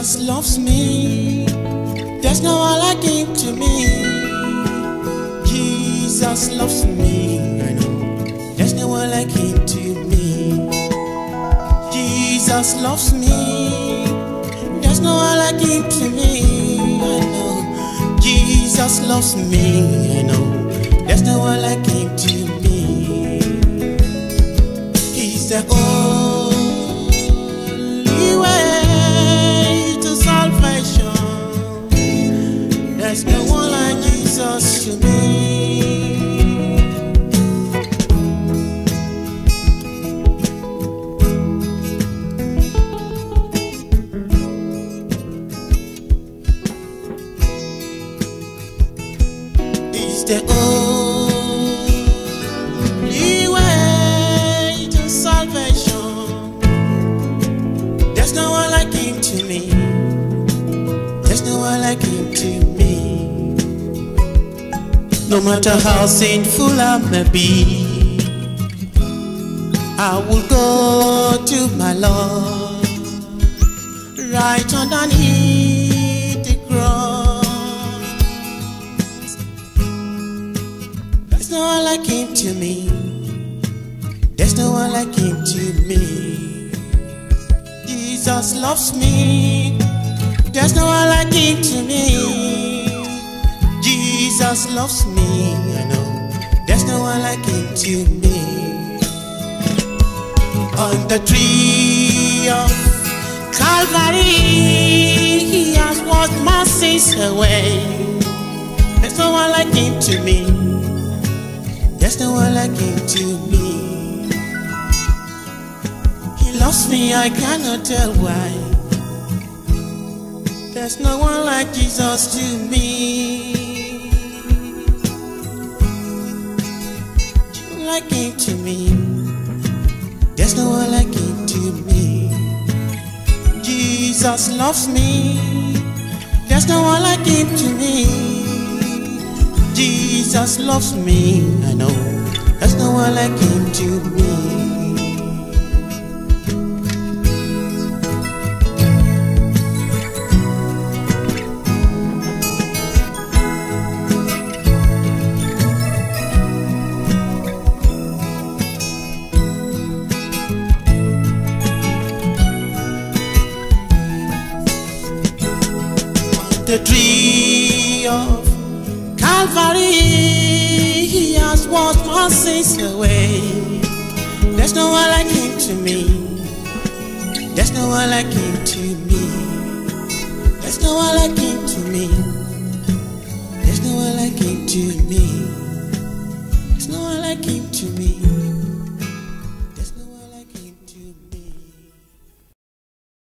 Jesus loves me. There's no one like him to me. Jesus loves me, I know. There's no one like him to me. Jesus loves me. There's no one like him to me, I know. Jesus loves me, I know. There's no one like him to me. He's the only way to salvation. There's no one like Jesus to me. He's the only way to salvation. There's no one like him to me. There's no one like him to me. No matter how sinful I may be, I will go to my Lord right underneath the cross. There's no one like him to me. There's no one like him to me. Jesus loves me. There's no one like him to me. Jesus loves me, I know. There's no one like him to me. On the tree of Calvary, he has washed my sins away. There's no one like him to me. There's no one like him to me. He loves me, I cannot tell why. There's no one like Jesus to me. Like him to me. There's no one like him to me. Jesus loves me. There's no one like him to me. Jesus loves me, I know. There's no one like him to me. The tree of Calvary, he has washed my sins away. There's no one like him to me. There's no one like him to me. There's no one like him to me. There's no one like him to me. There's no one like him to me.